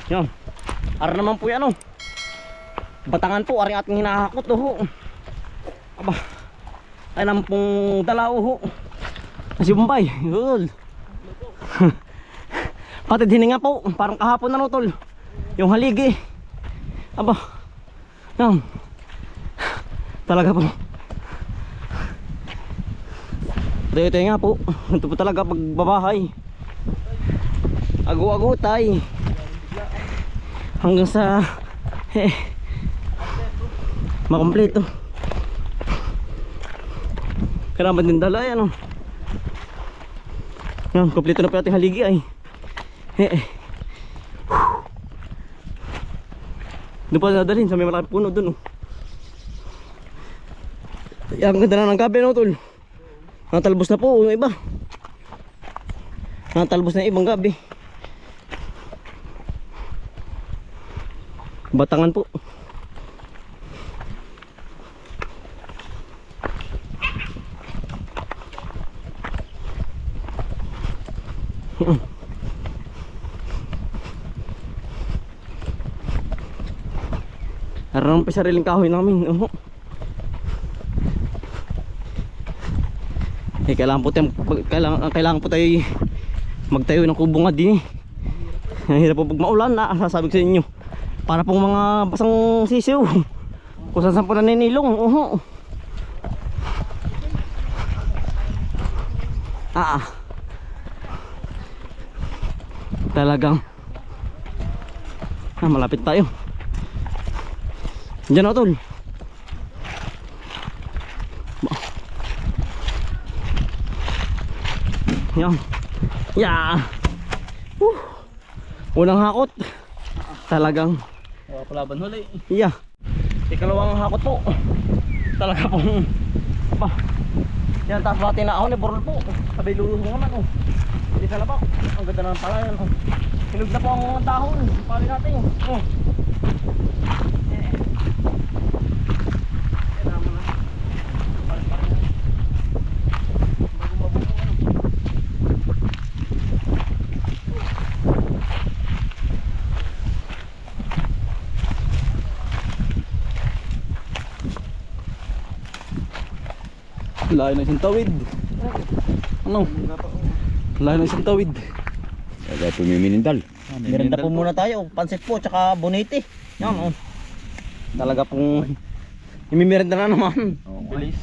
Yan. Ara naman po yan, oh. Batangan po, ari ating hinahakot, oh. Aba. Ay naman pong dalaw, oh. Kasi Bombay, yun. Pati hininga po, parang kahapon na, no, tol. Yung haligi. Aba. Yan. Talaga po. Ito nga po. Ito po talaga pagbabahay. Agu-agutay. Hanggang sa makompleto. Kailangan din dala yan, oh. Yan, kompleto na po natin haligi ay. Doon pa nadalhin sa may malaking puno doon, oh. Ang ganda na ng gabi, no, tol. Natalbos na po yung iba. Natalbos na yung ibang gabi. Batangan po. Naroon pa sariling kahoy namin. Kailangan po tayo magtayo ng kubo nga din, eh. Hirap po pag maulan na, sasabi ko sa inyo. Para pong mga basang sisiw. Kung saan po naninilong. Talagang malapit tayo. Diyan, tol. Yan. Unang hakot. Talagang palaban huli. Ikalawang hakot po. Talaga pong yan, taas bati na ako ni Borol po. Sabay luluhong naman, oh. Hindi sa labak. Ang ganda naman pala yan, oh. Hinog na po ang dahon. Pali natin, oh. Layo na isang tawid. Ano? Layo na isang tawid. Kaya pumiminindal. Merenda po muna tayo. Pansit po, tsaka bonete. Yan, oh. Talaga pong imimerenda na naman. Bilis.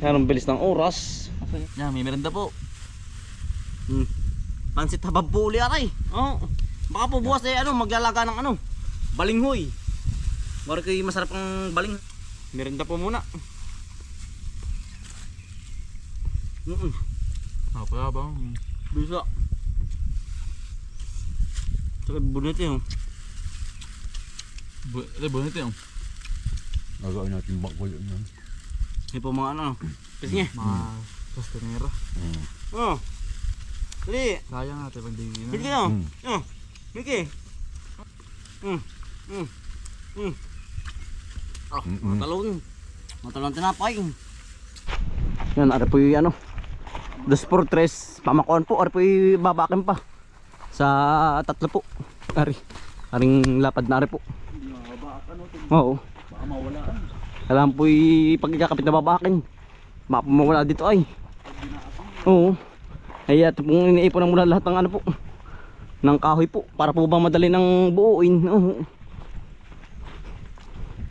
Yan ang bilis ng oras. Yan, may merenda po. Pansit habab po uli, aray. Oh. Baka po bukas maglalaga ng balinghoy. Bari kayo masarap ang baling. Merenda po muna. Pala ba? Bisa. Tsaka bonete, oh. Bonete, oh. Gagawin natin bakul yun. Hindi po mga pis niya. Mga sustenera. Oh. Dali. Sayang natin pag di na. Hindi kayo. Oh. Miki. Matalon tinapay. Yan, ari po yung 2x3 pamakuan po, ari po yung babakin pa sa 3 po. Aring lapad na ari po. Oo. Baka mawalaan. Kailangan po yung pagkakapit na babakin. Mawala dito ay. Oo. Ay ito pong iniipon ng mula lahat ng po, ng kahoy po, para po ba madali ng buuin. Oo.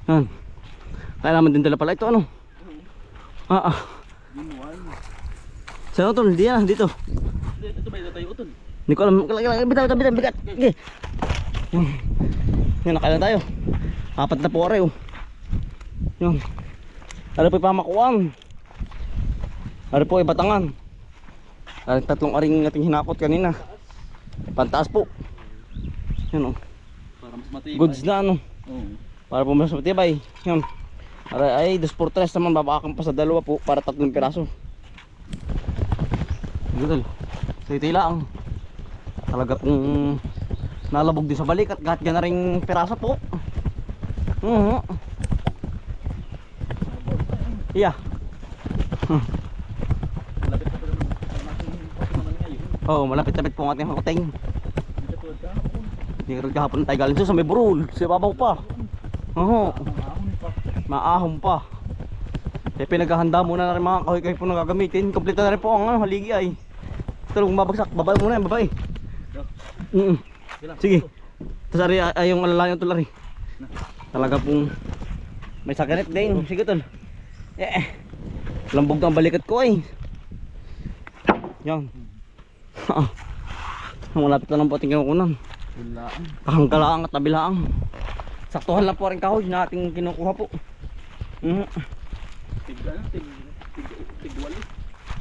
Yan. Kailangan din dala pala ito, Saan tol? Hindi na, dito. Ito ba yung tayo utol? Hindi ko alam. Bigat. Okay. Yan, nakailan tayo. 4 na po aray, oh. Yan. Ano po yung pamakuan? Ano po yung batangan? Aring 3 aring ating hinakot kanina. Pantaas po. Yan, oh. Para mas matibay. Goods na, Oo. Para po mas matibay. Yan. Ay 2x3 naman, babakan pa sa 2 po para 3 piraso. Gudol. So ito lang. Talaga pong nalabog din sa balik at kahit gana ring piraso po. Iya. Oo, malapit-lapit po ang ating hakuting. Hindi ka rin kahapon tayo galing sa may burol. Sa babaw pa. Oo. Maahon pa. Kaya pinaghahanda muna na rin mga kahoy-kahoy po na gagamitin. Kompleto na rin po ang haligi ay. Ito lang mabagsak. Babae muna yan, babae. Sige. Tapos ay yung alalayan tol ari. Talaga pong may sakinet din. Sige tol. Lambog ang balikat ko ay. Yan. Malapit na ng pating kinukunan. Kahangkalaang at tabilaang. Saktuhan lang po rin kahoy na ating kinukuha po.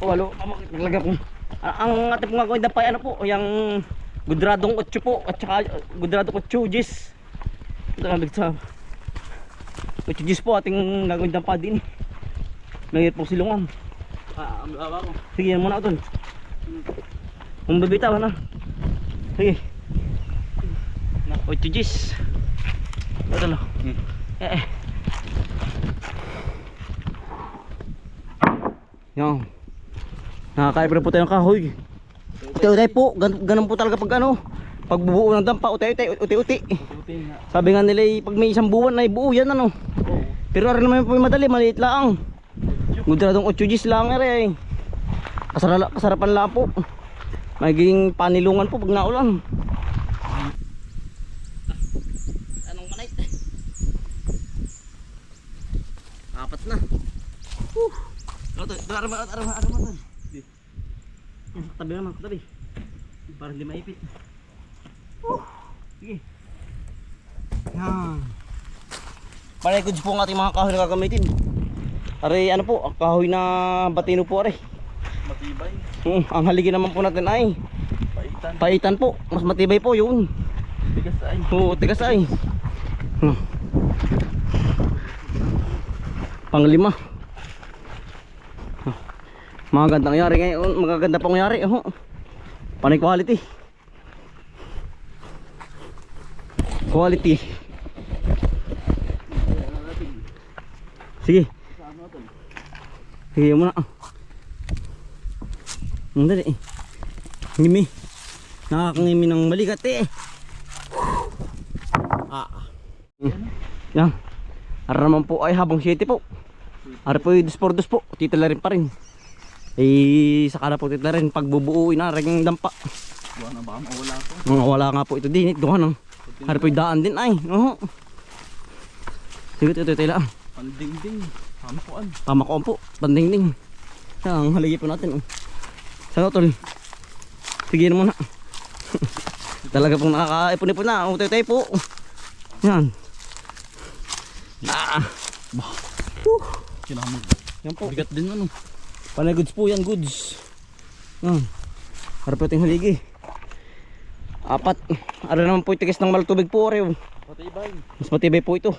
Walo. Talaga po. Ang ating mga gawin dapay ano po. Yung gudradong 8 po. At saka gudradong 8 gis. Talagang sa 8 gis po ating gagawin dapay din. Langit po silungan. Sige yan muna tol. Kung bibitaw na. Sige. 8 gis. Ito lo. Yan. Nakakaibra po tayo ng kahoy. Utay-utay po. Ganun po talaga pag ano. Pag bubuo ng dampa. Uti-uti. Sabi nga nila pag may isang buwan na buo yan ano. Pero rin naman po yung madali. Maliit lang. Gudradong 8 gis lang eh. Kasarapan lang po. Magiging panilungan po pag naulan. Anong manay? Apat na. Arama. Tabi naman, tabi. Para hindi maipit. Sige. Yan. Panay goods po ang ating mga kahoy na gagamitin. Aray ano po, kahoy na batino po aray. Matibay. Ang haligi naman po natin ay paitan po. Mas matibay po yun. Tigas ay. Oo, tigas ay. Panglima. Magandang yari ngayon. Magaganda pang yari. Panay quality. Quality. Sige. Sige muna. Ang dali. Ngimi. Nakakangimi ng balikat eh. Yan. Ara naman po ay habang 7 po. Ara po yung 2x2 po. Titila rin pa rin. Saka na po titila rin. Pagbubuuin na rin dampa. Wala na ba? Wala po. Wala nga po ito din. Ito ano. Ara po yung daan din ay. Sige ito tila. Pandingding. Pamakuan. Pamakuan po. Pandingding. Yan ang haligi po natin. Sana tol. Sige na muna. Talaga pong nakakaipon-ipon na. Utay-utay po. Yan. Kinamag. Yan po. Bigat din ano. Panay goods po yan, goods. Yan. Harap natin haligi. 4. Ara naman po itigis ng maltubig po. Matibay. Mas matibay po ito.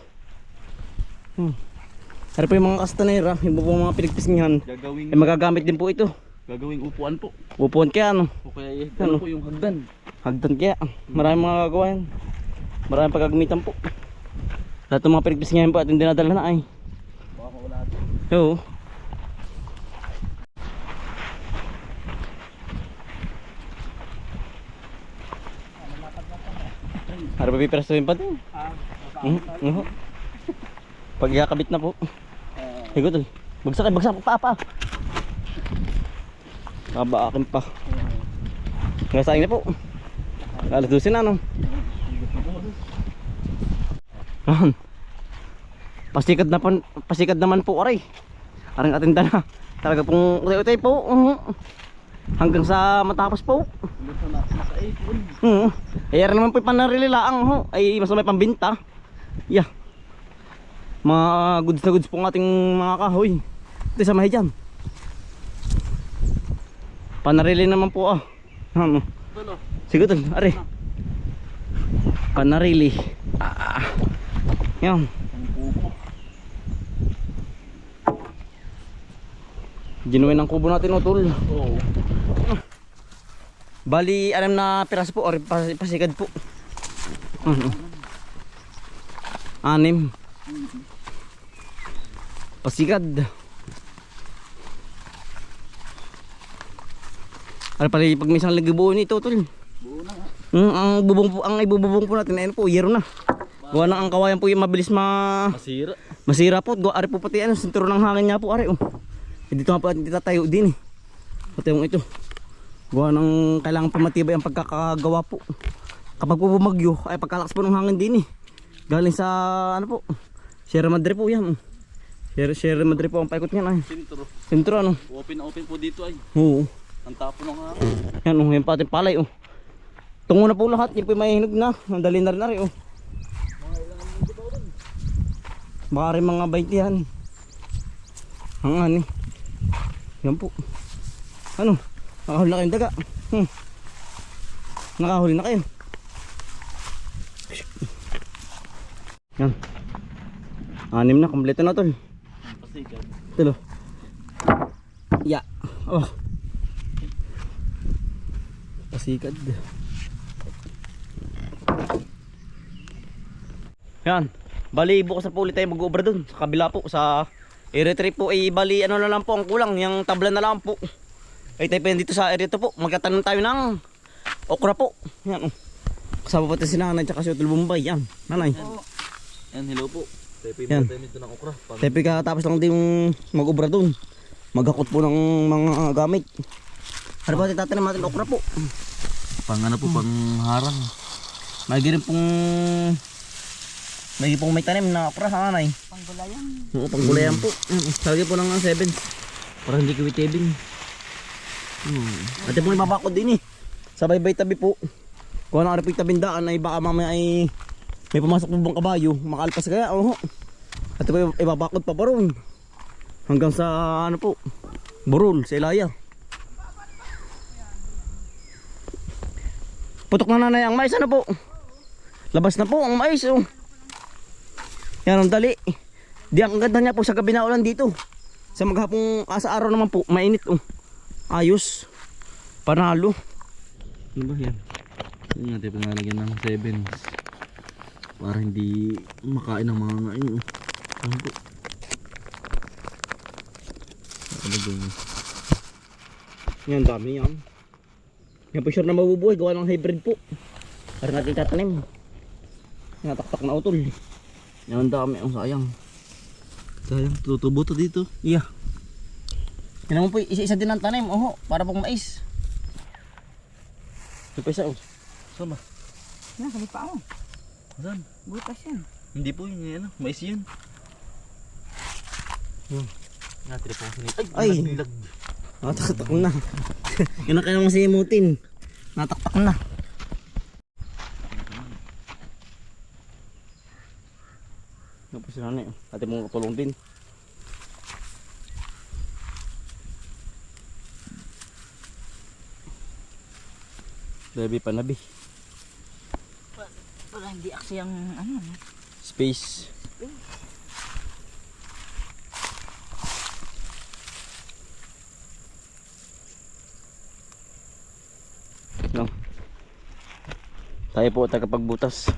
Harap po yung mga kastanera. Yung mga pinagpisngihan. Gagawing Magagamit din po ito. Gagawing upuan po. Upuan kaya ano. O kaya ano po yung hagdan. Hagdan kaya. Maraming mga gagawa yan. Maraming pagagamitan po. Lahat ng mga pinagpisngihan po at hindi dinadala na ay. Baka wala ito. Oo. Harap pa pipirastuhin pa din. Pag ikakabit na po. Higo tol. Bagsak pa. Kaba akin pa. Ngasain na po. Alas 12 na no. Pasikat naman po aray. Arang atinda na. Talaga pong utay-utay po. Hanggang sa matapos po. Ayan naman po yung panarililaang. Ay mas may pambinta. Yeah. Mga goods na goods po ng ating mga kahoy. Ito sa mahay dyan. Panarili naman po sige tol, are. Panarili. Yan. Ginuin ang kubo natin tol. Oo. Bali 6 na piraso po or pasikad po. 6. Pasikad. Ano pala pag may isang lagi buo nito tol. Buo na nga. Ang bubong po, ang ibububong po natin ayun po, yero na. Gawa ng ang kawayan po yung mabilis Masira. masira po. Gawa ari po pati ano, sinturo ng hangin niya po ari oh. Dito nga po natin tatayo din eh. Pati yung ito. Gawa ng kailangan po matibay ang pagkakagawa po. Kapag po bumagyo ay pagkalakas po ng hangin din eh. Galing sa ano po, Sierra Madre po yan. Sierra Madre po ang paikot niyan ay. Sintro ano. Open po dito ay. Oo. Ang tapo ng hangin. Yan oh, yan pa ating palay oh. Tungo na po lahat, yung po may hinog na. Ang dali na rin na rin oh. Baka rin mga 20 yan. Ang ani. Yan po. Ano? Nakahuli na kayong daga. Nakahuli na kayo. Yan. 6 na, kompleto na tol. Pasikat. Tulo. Ya. Oh. Pasikad. Yan. Bali bukas na po ulit tayo mag-uubra dun. Sa kabila po. Sa area 3 po ay bali ano na lang po ang kulang. Yung tabla na lang po. Ay tayo pa dito sa area 2 po. Magkatanim tayo ng okra po. Yan oh. Kasama pati si nanay tsaka si Utol Bombay. Yan. Nanay. Yan, hello po. Tepe Yan. mo tayo dito ng okra. Tepe ka tapos lang din mag-ubra dun. Maghakot po ng mga gamit. Ano ba tatanim natin okra po? Pang ano po, pang harang. May pong may tanim na okra sa nanay. Panggulayan. Oo, panggulayan po. Salagyan po ng 7. Para hindi kiwitebing. Ate po ibabakod din eh. Sabay bay tabi po. Kung ano po yung tabindaan ay baka mamaya ay may pumasok po bang kabayo. Makalpas kaya. Oo. Ate po ibabakod pa pa ron. Hanggang sa ano po. Burol, sa Ilaya. Putok na nanay ang mais. Ano po? Labas na po ang mais. Oh. Yan ang dali. Di ang ganda niya po sa gabi na ulan dito. Sa maghapong sa araw naman po, mainit oh. Ayos. Panalo. Ano ba yan? Yan natin panalagyan ng 7. Para hindi makain ng mga ngain. Ano po? Yan dami yan. Yan po sure na mabubuhay. Gawa ng hybrid po. Para natin tatanim. Yan taktak na utol. Yan ang dami ang sayang. Sayang, tutubo to dito. Iya. Yan naman po isa-isa din ang tanim. Oho, para pong mais. Ito pa isa oh. Saan ba? Yan, kalipa ako. Saan? Butas yan. Hindi po yun, yan. Mais yun. Natin po ang sinit. Ay! Nagbilag. Nataktak na. Yan ang kailangan masimutin. Nataktak na. Yan po sila na yun. Ate mong katulong din. Baby panabi. Wala, hindi aksi ang ano. Space. No. Tayo po tagapagbutas.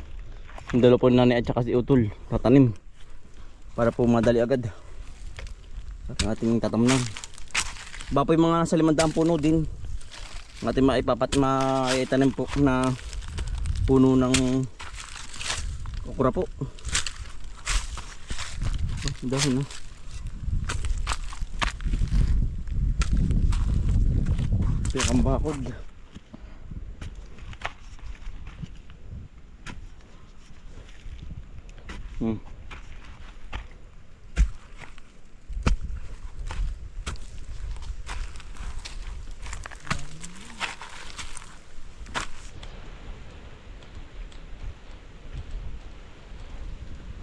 Yung dalawa po ni nanay at saka si Utol. Tatanim. Para po madali agad. At ang ating tatamnan. Ba po yung mga nasa 500 puno din. Ang ating maitanim po na puno ng okra po. Dahil na. Ito yung kambakod.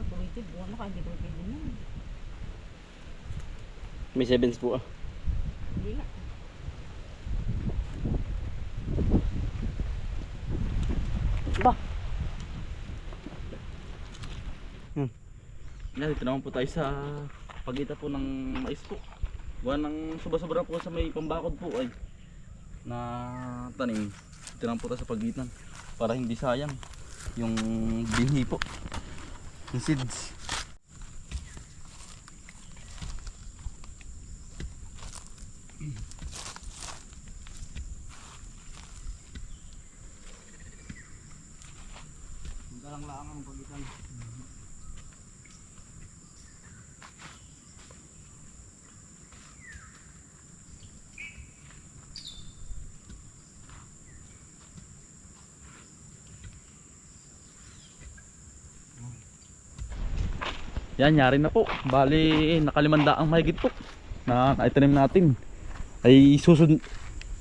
Tuwitid, wala ka, hindi tuwitid din yan. May 7s po ah. Hindi nga. Ba? Yan, dito naman po tayo sa pagitan po ng mais po. Gawa ng sobra-sobra po sa may pambakod po ay na tanim. Dito naman po tayo sa pagitan para hindi sayang yung binhi po, yung seeds. Dalang lang ang pagitan. Yan, yari na po. Bali, nakalimandaang mahigit po na naitanim natin. Ay susunod,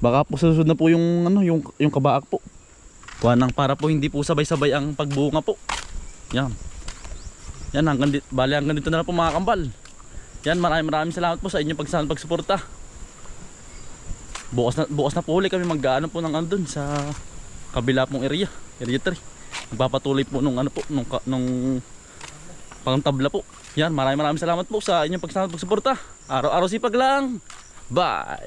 baka po susunod na po yung ano, yung kabaak po. Kuha para po hindi po sabay-sabay ang pagbunga po. Yan. Yan, bali hanggang dito na lang po mga kambal. Yan, maraming salamat po sa inyong pagsuporta. Bukas na po ulit kami mag-aano po ng andun sa kabila pong area 3. Magpapatuloy po nung ano po, nung pang tabla po. Yan, maraming salamat po sa inyong pagsuporta. Araw-araw sipag lang. Bye.